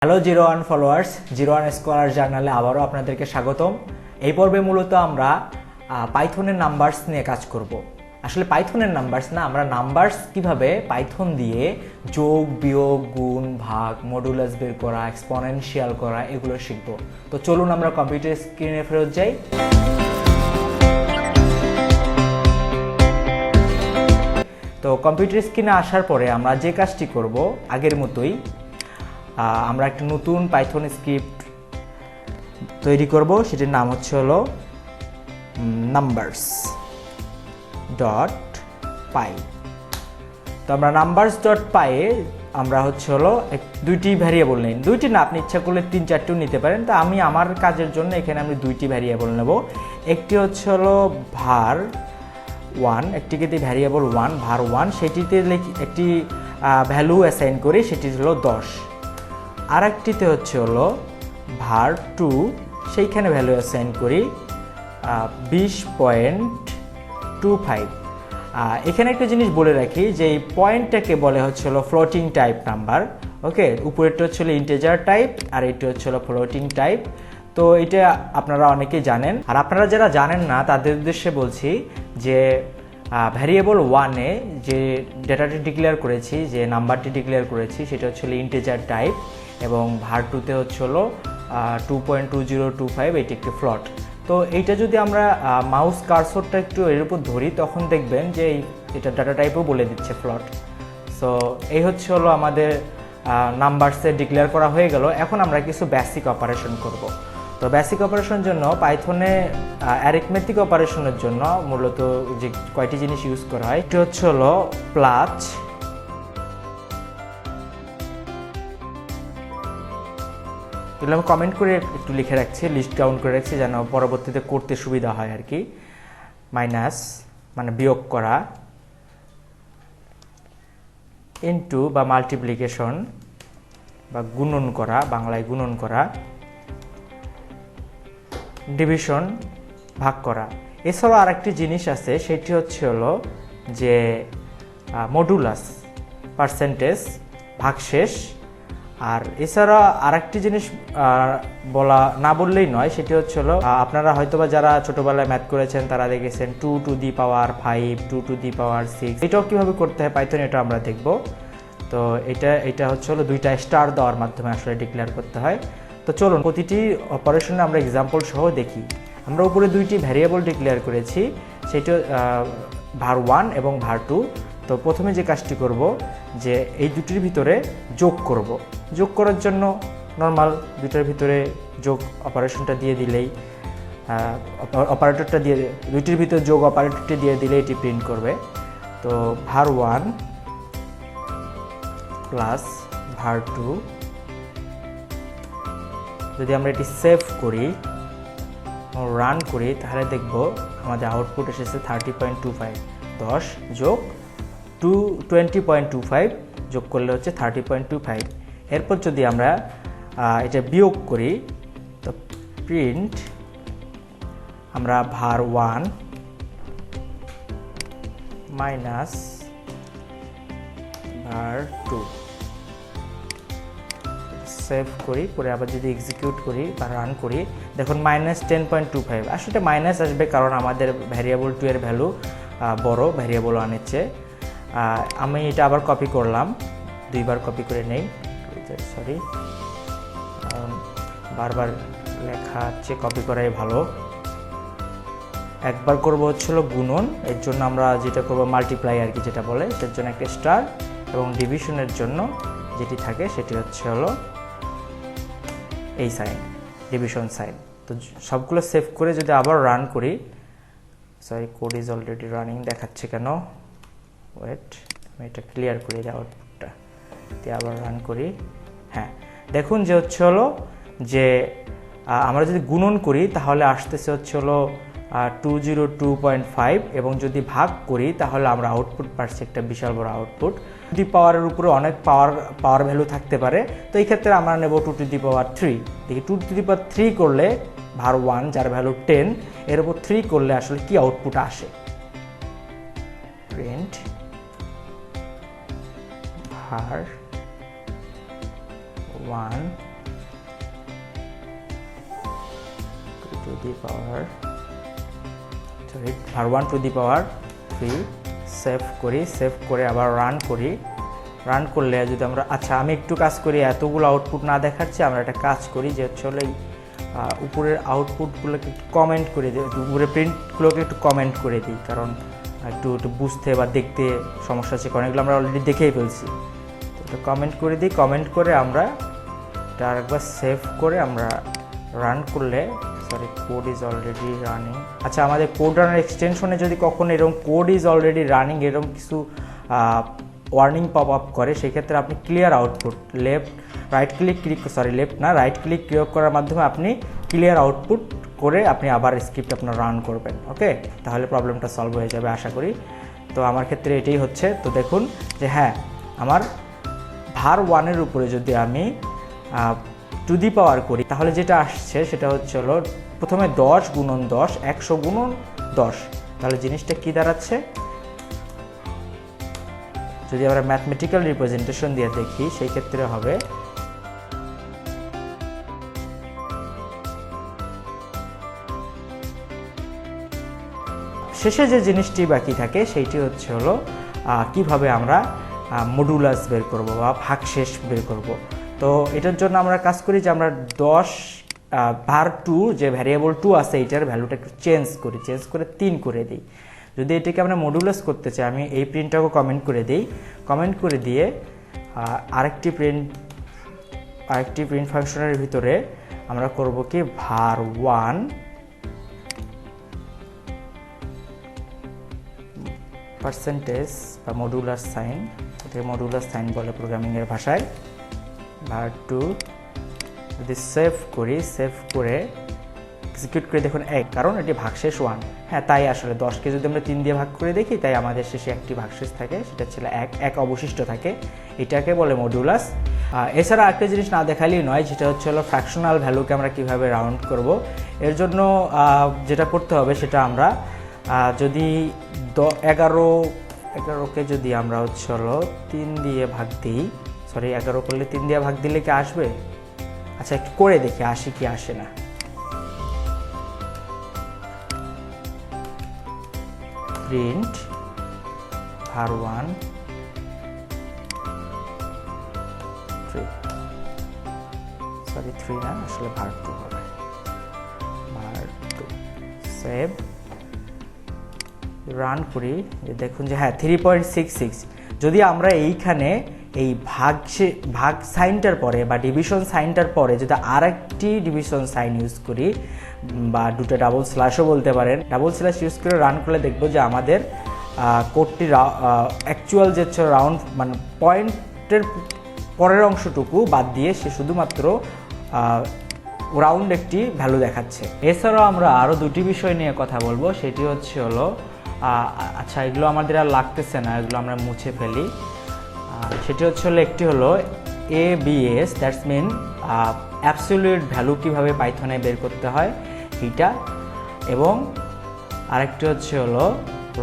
Hello 01 followers, 01 scholar জার্নালে আবারও আপনাদেরকে স্বাগতম। এই পর্বে মূলত আমরা পাইথনের নাম্বারস নিয়ে কাজ করব। আসলে পাইথনের নাম্বারস না, আমরা নাম্বারস কিভাবে পাইথন দিয়ে যোগ, বিয়োগ, গুণ, ভাগ, মডুলাস বের করা, এক্সপোনেনশিয়াল করা এগুলো শিখব। তো চলুন আমরা কম্পিউটার স্ক্রিনে ফেরত যাই। তো কম্পিউটার স্ক্রিনে আসার পরে আমরা যে কাজটি করব আগের মতোই, আমরা একটা নতুন পাইথন স্ক্রিপ্ট তৈরি করব। সেটির নাম হচ্ছে হলো নাম্বারস ডট পাই। তো আমরা নাম্বারস ডট পাইয়ে আমরা হচ্ছে হলো দুইটি ভ্যারিয়েবল নেই, দুইটি না, আপনি ইচ্ছা করলে 3-4টিও নিতে পারেন। তো আমি আমার কাজের জন্য এখানে আমি দুইটি ভ্যারিয়েবল নেব। একটি হচ্ছে হলো var 1, একটিকে দিই ভ্যারিয়েবল 1 var 1, সেটিতে একটি ভ্যালু অ্যাসাইন করি, সেটি হলো 10। আর একটিতে হচ্ছে হলো var 2, সেইখানে ভ্যালু অ্যাসাইন করি 20.25। এখানে একটা জিনিস বলে রাখি যে এই পয়েন্টটাকে বলে হচ্ছে হলো ফ্লোটিং টাইপ নাম্বার। ওকে, উপরেরটা হচ্ছে হলো ইন্টিজার টাইপ আর এটা হচ্ছে হলো ফ্লোটিং টাইপ। তো এটা আপনারা অনেকেই জানেন, আর আপনারা যারা জানেন না তাদের উদ্দেশ্যে বলছি যে ভ্যারিয়েবল 1-এ যে ডেটাটি ডিক্লেয়ার করেছি, যে নাম্বারটি ডিক্লেয়ার করেছি, সেটা হচ্ছে হলো ইন্টিজার টাইপ, এবং var 2-তে হচ্ছে হলো 2.2025, এটি একটি ফ্লট। তো এইটা যদি আমরা মাউস কার্সরটা একটু এর উপর ধরি, তখন দেখবেন যে এটা ডাটা টাইপও বলে দিচ্ছে ফ্লট। সো এই হচ্ছে হলো আমাদের নাম্বারসে ডিক্লেয়ার করা হয়ে গেল। এখন আমরা কিছু বেসিক অপারেশন করব। তো বেসিক অপারেশনের জন্য পাইথনে অ্যারিথমেটিক অপারেশনের জন্য মূলত যে কয়টি জিনিস ইউজ করা হয়, এটি হচ্ছে হলো প্লাস, এগুলো আমি কমেন্ট করে একটু লিখে রাখছি, লিস্ট ডাউন করে রাখছি যেন পরবর্তীতে করতে সুবিধা হয় আর কি। মাইনাস মানে বিয়োগ করা, ইনটু বা মাল্টিপ্লিকেশন বা গুণন করা, বাংলায় গুণন করা, ডিভিশন ভাগ করা। এছাড়াও আরেকটি জিনিস আছে, সেটি হচ্ছে হলো যে মডুলাস, পার্সেন্টেজ, ভাগশেষ। আর এছাড়া আরেকটি জিনিস না বললেই নয়, সেটি হচ্ছে হলো আপনারা হয়তোবা যারা ছোটবেলায় ম্যাথ করেছেন তারা দেখেছেন 2 to the power 5, 2 to the পাওয়ার 6, এটাও কীভাবে করতে হয় পাইথন, এটা আমরা দেখব। তো এটা হচ্ছে হলো দুইটা স্টার দেওয়ার মাধ্যমে আসলে ডিক্লেয়ার করতে হয়। তো চলুন প্রতিটি অপারেশনে আমরা এক্সাম্পল সহ দেখি। আমরা উপরে দুইটি ভ্যারিয়েবল ডিক্লেয়ার করেছি, সেটা var 1 এবং var 2। তো প্রথমে যে কাজটি করব যে এই দুটির ভিতরে যোগ করব। যোগ করার জন্য নর্মাল দুইটার ভিতরে যোগ অপারেশনটা দিয়ে দিলেই, অপারেটরটা দিয়ে, দুইটির ভিতরে যোগ অপারেটরটি দিয়ে দিলে এটি প্রিন্ট করবে। তো var 1 প্লাস var 2, যদি আমরা এটি সেভ করি, রান করি, তাহলে দেখব আমাদের আউটপুট এসেছে 30.25। 10 যোগ 20.25 যোগ করলে হচ্ছে 30.25। এরপর যদি আমরা এটা বিয়োগ করি, তো প্রিন্ট আমরা var 1 মাইনাস var 2 সেভ করি, পরে আবার যদি এক্সিকিউট করি বা রান করি, দেখুন -10.25। আসলে মাইনাস আসবে কারণ আমাদের ভ্যারিয়েবল 2 এর ভ্যালু বড় ভ্যারিয়েবল 1-এর চেয়ে। আমি এটা আবার কপি করলাম, দুইবার কপি করে নেই, সরি, বারবার লেখা হচ্ছে, কপি করাই ভালো। একবার করব হচ্ছিল গুণন, এর জন্য আমরা যেটা করব মাল্টিপ্লাই আর কি, যেটা বলে, সেটার জন্য একটা স্টার, এবং ডিভিশনের জন্য যেটি থাকে সেটি হচ্ছে হলো এই সাইন, ডিভিশন সাইন। তো সবগুলো সেভ করে যদি আবার রান করি, sorry code is already running দেখাচ্ছে কেন, ওয়েট, আমি এটা ক্লিয়ার করি আউটপুটটা দিয়ে আবার রান করি। হ্যাঁ, দেখুন যে হচ্ছে হলো যে আমরা যদি গুণন করি তাহলে আসতেছে হচ্ছে হলো 202.5, এবং যদি ভাগ করি তাহলে আমরা আউটপুট পাচ্ছি একটা বিশাল বড় আউটপুট। 2 টু দি পাওয়ারের উপরে অনেক পাওয়ার ভ্যালু থাকতে পারে। তো এই ক্ষেত্রে আমরা নেব 2 টু দি পাওয়ার 3। দেখি 2 টু দি পাওয়ার 3 করলে var 1 যার ভ্যালু 10, এর উপর 3 করলে আসলে কি আউটপুট আসে। Print var 1 to the power var 1 to the power 3 save করি, সেভ করে আবার রান করি। রান করলে যদি আমরা আচ্ছা আমি একটু কাজ করি, এতগুলো আউটপুট না দেখাচ্ছি, আমরা একটা কাজ করি যে হচ্ছে উপরের আউটপুটগুলোকে একটু কমেন্ট করে দিই, উপরের প্রিন্টগুলোকে একটু কমেন্ট করে দিই, কারণ একটু বুঝতে বা দেখতে সমস্যা আছে, কারণ এগুলো আমরা অলরেডি দেখেই ফেলছি। তো এটা কমেন্ট করে দিই, কমেন্ট করে আমরা এটা আরেকবার সেভ করে আমরা রান করলে কোড ইজ অলরেডি রানিং। আচ্ছা আমাদের কোড রানার এক্সটেনশনে যদি কখনো এরকম কোড ইজ অলরেডি রানিং এরকম কিছু ওয়ার্নিং পপ আপ করে, সেক্ষেত্রে আপনি clear output right click create করার মাধ্যমে আপনি ক্লিয়ার আউটপুট করে আপনি আবার স্ক্রিপ্ট আপনার রান করবেন। ওকে, তাহলে প্রবলেমটা সলভ হয়ে যাবে আশা করি। তো আমার ক্ষেত্রে এটাই হচ্ছে। তো দেখুন যে হ্যাঁ, আমার var 1 এর উপরে যদি আমি টু দি পাওয়ার করি, তাহলে যেটা আসছে সেটা হচ্ছে প্রথমে 10 গুণন 10, 100 গুণন 10। তাহলে জিনিসটা কি দাঁড়াচ্ছে, যদি আমরা ম্যাথমেটিক্যাল রিপ্রেজেন্টেশন দিয়ে দেখি সেই ক্ষেত্রে হবে শেষে যে জিনিসটি বাকি থাকে সেইটি হচ্ছে কিভাবে আমরা মডুলাস বের করব বা ভাগশেষ বের করব। তো এটার জন্য আমরা কাজ করি যে আমরা var 2 যে ভ্যারিয়েবল 2 আছে এটার ভ্যালুটা একটু চেঞ্জ করে 3 করে দিই। যদি এটাকে আমরা মডুলাস করতে চাই, আমি এই প্রিন্টটাকে কমেন্ট করে দিই, কমেন্ট করে দিয়ে আরেকটি প্রিন্ট ফাংশনের ভিতরে আমরা করব কি var 1 পার্সেন্টেজ বা মডুলাস সাইন, এটাকে মডুলাস সাইন বলে প্রোগ্রামিংয়ের ভাষায়। var 2 যদি সেভ করি, সেভ করে এক্সিকিউট করে দেখুন 1, কারণ এটি ভাগশেষ 1। হ্যাঁ তাই আসলে 10কে যদি আমরা 3 দিয়ে ভাগ করে দেখি, তাই আমাদের শেষে একটি ভাগশেষ থাকে, সেটা ছিল 1 অবশিষ্ট থাকে। এটাকে বলে মডুলাস। এছাড়া একটা জিনিস না দেখালেই নয়, যেটা হচ্ছে ফ্র্যাকশনাল ভ্যালুকে আমরা কিভাবে রাউন্ড করব। এর জন্য যেটা করতে হবে সেটা আমরা যদি 11কে যদি আমরা 3 দিয়ে ভাগ দিই, 11 করলে 3 দিয়ে ভাগ দিলে কি আসবে? আচ্ছা একটু করে দেখি আসে কি আসে না। প্রিন্ট var 1 3 না, আসলে var 2 হবে। var 2 সেভ, রান করি, দেখুন যে হ্যাঁ 3.66। যদি আমরা এইখানে এই ভাগ সাইনটার পরে বা ডিভিশন সাইনটার পরে যদি আরেকটি ডিভিশন সাইন ইউজ করি, বা দুটো ডাবল স্ল্যাশও বলতে পারেন, ডাবল স্ল্যাশ ইউজ করে রান করলে দেখব যে আমাদের কোডটি অ্যাকচুয়াল যে রাউন্ড মানে পয়েন্টের পরের অংশটুকু বাদ দিয়ে সে শুধুমাত্র রাউন্ড একটি ভ্যালু দেখাচ্ছে। এছাড়াও আমরা আরও দুটি বিষয় নিয়ে কথা বলবো, সেটি হচ্ছে আচ্ছা এগুলো আমাদের আর লাগতেছে না, এগুলো আমরা মুছে ফেলি। সেটি হচ্ছে একটি ABS, that's mean absolute value কীভাবে পাইথনে বের করতে হয় এটা, এবং আরেকটি হচ্ছে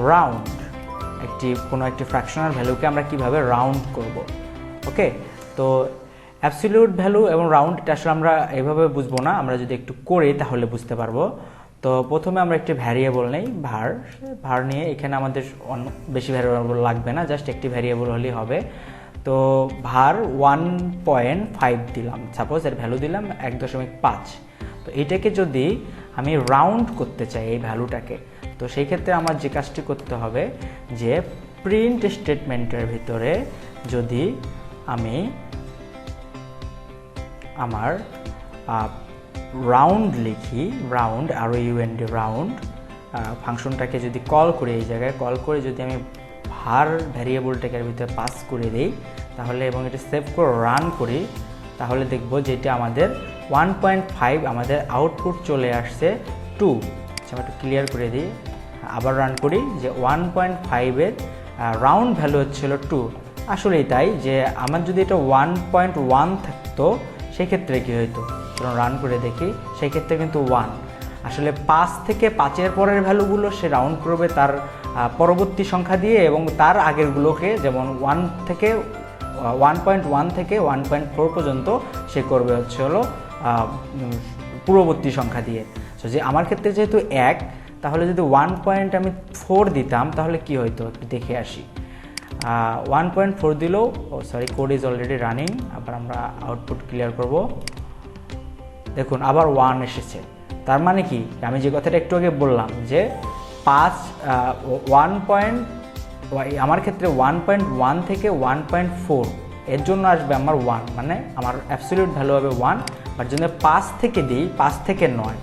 রাউন্ড, কোনো একটি ফ্র্যাকশনাল ভ্যালুকে আমরা কিভাবে রাউন্ড করব। ওকে, তো অ্যাবসলিউট ভ্যালু এবং রাউন্ড এটা আসলে আমরা এভাবে বুঝবো না, আমরা যদি একটু করি তাহলে বুঝতে পারবো। তো প্রথমে আমরা একটি ভ্যারিয়েবল নেই var নিয়ে, এখানে আমাদের বেশি ভ্যারিয়েবল লাগবে না, জাস্ট একটি ভ্যারিয়েবল হলেই হবে। তো var 1.5 দিলাম, সাপোজ এর ভ্যালু দিলাম 1.5। তো এটাকে যদি আমি রাউন্ড করতে চাই এই ভ্যালুটাকে, তো সেই ক্ষেত্রে আমার যে কাজটি করতে হবে যে প্রিন্ট স্টেটমেন্টের ভিতরে যদি আমি আমার রাউন্ড লিখি, রাউন্ড রাউন্ড ফাংশনটাকে যদি কল করি, এই জায়গায় কল করে যদি আমি var ভ্যারিয়েবলটাকে এর ভিতরে পাস করে দিই, তাহলে এবং এটা সেভ করে রান করি, তাহলে দেখব যে এটা আমাদের 1.5 আমাদের আউটপুট চলে আসছে 2। আমি একটু ক্লিয়ার করে দিই, আবার রান করি যে 1.5-এর রাউন্ড ভ্যালু হচ্ছিল 2। আসলেই তাই, যে আমার যদি এটা 1.1 থাকতো সেক্ষেত্রে কী হইতো, রান করে দেখি, সেই ক্ষেত্রে কিন্তু 1। আসলে 5 থেকে 5-এর পরের ভ্যালুগুলো সে রাউন্ড করবে তার পরবর্তী সংখ্যা দিয়ে, এবং তার আগেরগুলোকে যেমন 1.1 থেকে 1.4 পর্যন্ত সে করবে পূর্ববর্তী সংখ্যা দিয়ে। সো যে আমার ক্ষেত্রে যেহেতু 1, তাহলে যদি 1.4 দিতাম তাহলে কি হইতো একটু দেখে আসি। 1.4 দিলেও sorry, code is already running. আবার আমরা আউটপুট ক্লিয়ার করব। দেখুন আবার 1 এসেছে। তার মানে কি, আমি যে কথাটা একটু আগে বললাম যে 1 আমার ক্ষেত্রে 1.1 থেকে 1.4 এর জন্য আসবে আমার 1, মানে আমার অ্যাবসলিউট ভ্যালু হবে 1। বাট যদি 5 থেকে দিই, 5 থেকে 9,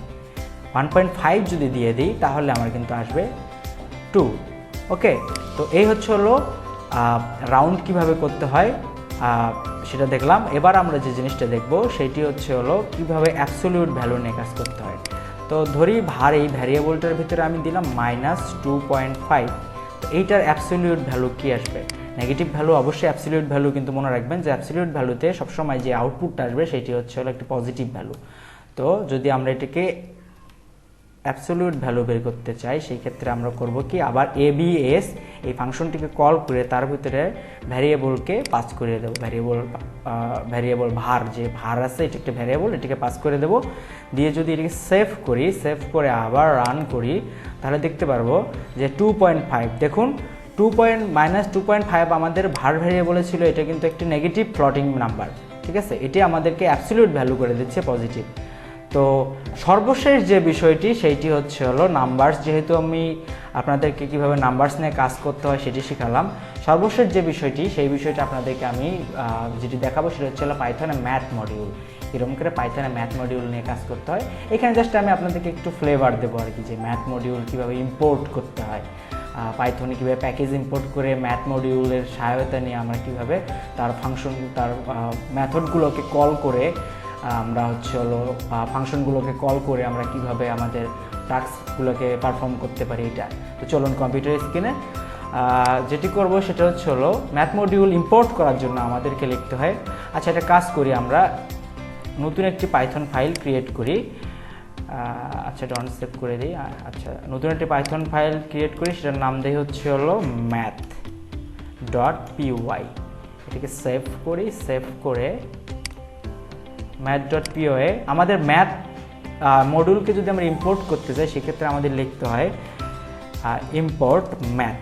1.5 যদি দিয়ে দিই তাহলে আমার কিন্তু আসবে 2। ওকে, তো এই হচ্ছে হলো রাউন্ড কিভাবে করতে হয় সেটা দেখলাম। এবার আমরা যে জিনিসটা দেখব সেটি হচ্ছে হলো কিভাবে অ্যাবসলিউট ভ্যালু নিয়ে কাজ করতে হয়। তো ধরি ভার এই ভ্যারিয়েবলটার ভিতরে আমি দিলাম -2.5। তো এইটার অ্যাবসলিউট ভ্যালু কি আসবে? নেগেটিভ ভ্যালু অবশ্যই অ্যাবসলিউট ভ্যালু, কিন্তু মনে রাখবেন যে অ্যাবসলিউট ভ্যালুতে সবসময় যে আউটপুটটা আসবে সেটি হচ্ছে হলো একটি পজিটিভ ভ্যালু। তো যদি আমরা এটাকে অ্যাবসলিউট ভ্যালু বের করতে চাই সেই ক্ষেত্রে আমরা করব কি, আবার abs এই ফাংশনটিকে কল করে তার ভিতরে ভ্যারিয়েবলকে পাস করে দেবো। ভ্যারিয়েবল ভার, যে ভার আছে এটা একটা ভ্যারিয়েবল, এটাকে পাস করে দেব। দিয়ে যদি এটাকে সেভ করি, সেভ করে আবার রান করি, তাহলে দেখতে পারবো যে 2.5। দেখুন -2.5 আমাদের ভার ভ্যারিয়েবলে ছিল, এটা কিন্তু একটি নেগেটিভ ফ্লোটিং নাম্বার। ঠিক আছে, এটি আমাদেরকে অ্যাবসলিউট ভ্যালু করে দিচ্ছে পজিটিভ। তো সর্বশেষ যে বিষয়টি সেইটি হচ্ছে হলো নাম্বারস। যেহেতু আমি আপনাদেরকে কীভাবে নাম্বারস নিয়ে কাজ করতে হয় সেটি শেখালাম, সর্বশেষ যে বিষয়টি সেই বিষয়টা আপনাদেরকে আমি যেটি দেখাবো সেটা হচ্ছে হলো পাইথনে ম্যাথ মডিউল। এরকম করে পাইথনে ম্যাথ মডিউল নিয়ে কাজ করতে হয়। এখানে জাস্ট আমি আপনাদেরকে একটু ফ্লেভার দেবো আর কি, যে ম্যাথ মডিউল কীভাবে ইম্পোর্ট করতে হয়, পাইথনে কীভাবে প্যাকেজ ইম্পোর্ট করে ম্যাথ মডিউলের সহায়তা নিয়ে আমরা কীভাবে তার ফাংশন, তার মেথডগুলোকে কল করে আমরা হচ্ছে হলো ফাংশনগুলোকে কল করে আমরা কিভাবে আমাদের টাস্কগুলোকে পারফর্ম করতে পারি এটা। তো চলুন কম্পিউটার স্ক্রিনে যেটি করব সেটা হচ্ছে হলো ম্যাথ মডিউল ইম্পোর্ট করার জন্য আমাদেরকে লিখতে হয়। আচ্ছা, একটা কাজ করি, আমরা নতুন একটি পাইথন ফাইল ক্রিয়েট করি। আচ্ছা, এটা অনসেভ করে দিই। আচ্ছা, নতুন একটি পাইথন ফাইল ক্রিয়েট করি, সেটার নাম দেই হচ্ছে হলো math.py। এটাকে সেভ করি, সেভ করে math.py আমাদের ম্যাথ মডিউলকে যদি আমরা ইম্পোর্ট করতে চাই সেক্ষেত্রে আমাদের লিখতে হয় ইম্পোর্ট ম্যাথ।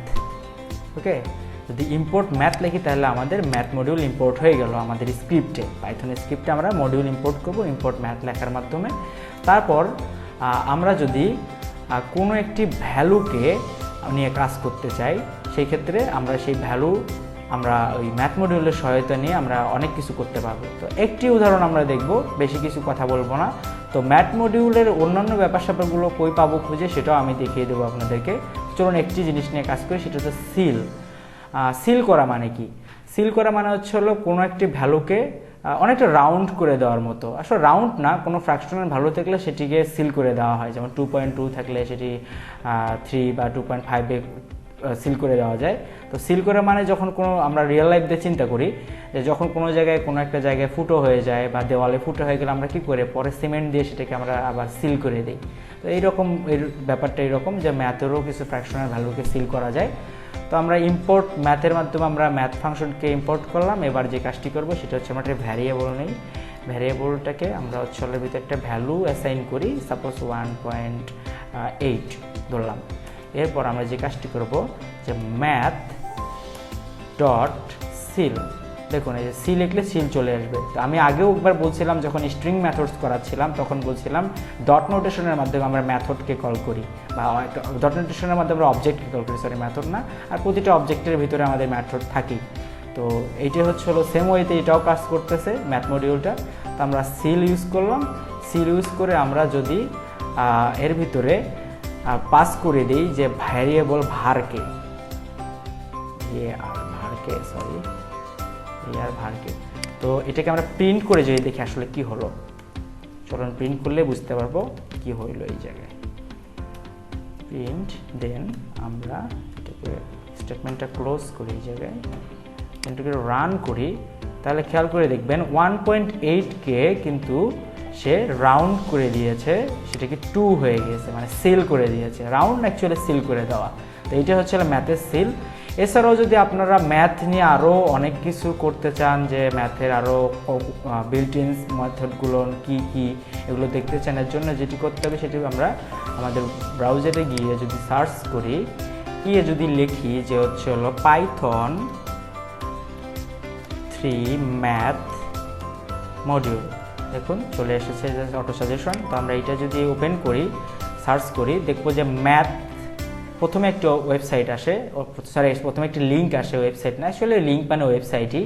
ওকে, যদি ইম্পোর্ট ম্যাথ লিখি তাহলে আমাদের ম্যাথ মডিউল ইম্পোর্ট হয়ে গেল আমাদের স্ক্রিপ্টে। পাইথনের স্ক্রিপ্টে আমরা মডিউল ইম্পোর্ট করব ইম্পোর্ট ম্যাথ লেখার মাধ্যমে। তারপর আমরা যদি কোনো একটি ভ্যালুকে নিয়ে কাজ করতে চাই সেই ক্ষেত্রে আমরা সেই ভ্যালু আমরা ওই ম্যাথ মডিউলের সহায়তা নিয়ে আমরা অনেক কিছু করতে পারবো। তো একটি উদাহরণ আমরা দেখব, বেশি কিছু কথা বলবো না। তো ম্যাথ মডিউলের অন্যান্য ব্যাপার স্যাপারগুলো কই পাবো খুঁজে সেটাও আমি দেখিয়ে দেবো আপনাদেরকে। চলুন একটি জিনিস নিয়ে কাজ করি, সেটা হচ্ছে সিল। সিল করা মানে কি? সিল করা মানে হচ্ছে হলো কোনো একটি ভ্যালুকে অনেকটা রাউন্ড করে দেওয়ার মতো। আসলে রাউন্ড না, কোনো ফ্র্যাকশনের ভ্যালু থাকলে সেটিকে সিল করে দেওয়া হয়। যেমন 2.2 থাকলে সেটি 3 বা 2.5-এ সিল করে দেওয়া যায়। তো সিল করে মানে যখন কোনো আমরা রিয়েল লাইফ দিয়ে চিন্তা করি যে যখন কোনো জায়গায় কোনো একটা জায়গায় ফুটো হয়ে যায় বা দেওয়ালে ফুটো হয়ে গেলে আমরা কি করে পরে সিমেন্ট দিয়ে সেটাকে আমরা আবার সিল করে দিই। তো এইরকম এর ব্যাপারটা এরকম যে ম্যাথেরও কিছু ফ্র্যাকশনাল ভ্যালুকে সিল করা যায়। তো আমরা ইম্পোর্ট ম্যাথের মাধ্যমে আমরা ম্যাথ ফাংশনকে ইম্পোর্ট করলাম। এবার যে কাজটি করব সেটা হচ্ছে আমরা একটা ভ্যারিয়েবল নেই, ভ্যারিয়েবলটাকে আমরা হচ্ছে ভিতরে একটা ভ্যালু অ্যাসাইন করি, সাপোজ 1.8 ধরলাম। এরপর আমরা যে কাজটি করব যে ম্যাথ ডট সিল, দেখুন এই যে সি লিখলে সিল চলে আসবে। তো আমি আগেও একবার বলছিলাম যখন স্ট্রিং মেথডস করাচ্ছিলাম তখন বলছিলাম ডট নোটেশনের মাধ্যমে আমরা মেথডকে কল করি, বা ডট নোটেশনের মাধ্যমে আমরা অবজেক্টকে কল করি, সরি মেথড না। আর প্রতিটা অবজেক্টের ভিতরে আমাদের মেথড থাকি। তো এইটা হচ্ছে হলো সেম ওয়েতে এটাও কাজ করতেছে ম্যাথ মডিউলটা। তো আমরা সিল ইউজ করলাম। সিল ইউজ করে আমরা যদি এর ভিতরে পাস করে দিই যে ভ্যারিয়েবল ভারকে, ভারকে, তো এটাকে আমরা প্রিন্ট করে যদি দেখি আসলে কি হলো। চলুন প্রিন্ট করলে বুঝতে পারবো কি হইলো। এই জায়গায় প্রিন্ট, দেন আমরা এটাকে স্টেটমেন্টটা ক্লোজ করি, এই জায়গায় এটাকে রান করি। তাহলে খেয়াল করে দেখবেন 1.8কে কিন্তু সে রাউন্ড করে দিয়েছে, সেটাকে 2 হয়ে গেছে, মানে সিল করে দিয়েছে। রাউন্ড অ্যাকচুয়ালি সিল করে দেওয়া। তো এইটা হচ্ছে ম্যাথের সিল। এছাড়াও যদি আপনারা ম্যাথ নিয়ে আরও অনেক কিছু করতে চান, যে ম্যাথের আরও বিল্ট ইন মেথডগুলো কী কী এগুলো দেখতে চান, এর জন্য যেটি করতে হবে সেটি আমরা আমাদের ব্রাউজারে গিয়ে যদি সার্চ করি, গিয়ে যদি লিখি যে হচ্ছে হলো পাইথন 3 ম্যাথ মডিউল, দেখুন চলে এসেছে অটো সাজেশন। তো আমরা এটা যদি ওপেন করি, সার্চ করি, দেখবো যে ম্যাথ প্রথমে একটা ওয়েবসাইট আসে, প্রথমে একটি লিঙ্ক আসে, ওয়েবসাইট না আসলে লিঙ্ক মানে ওয়েবসাইটই।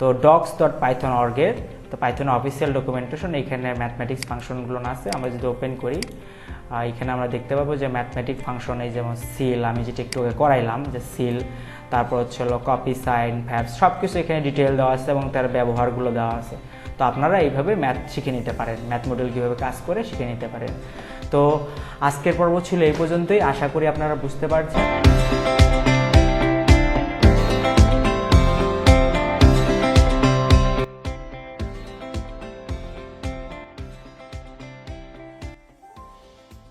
তো docs.python.org এর, তো পাইথন অফিসিয়াল ডকুমেন্টেশন, এখানে ম্যাথমেটিক্স ফাংশনগুলো আছে। আমরা যদি ওপেন করি, এখানে আমরা দেখতে পাবো যে ম্যাথমেটিক ফাংশন, এই যেমন সিল, আমি যেটা একটু করাইলাম যে সিল, তারপর হচ্ছে হলো কপি, সাইন, ভ্যাবস, সব কিছু এখানে ডিটেল দেওয়া আছে এবং তার ব্যবহারগুলো দেওয়া আছে। তো আপনারা এইভাবে ম্যাথ শিখে নিতে পারেন, ম্যাথ মডেল কীভাবে কাজ করে শিখে নিতে পারেন। তো আজকের পর্ব ছিল এই পর্যন্তই, আশা করি আপনারা বুঝতে পারছেন।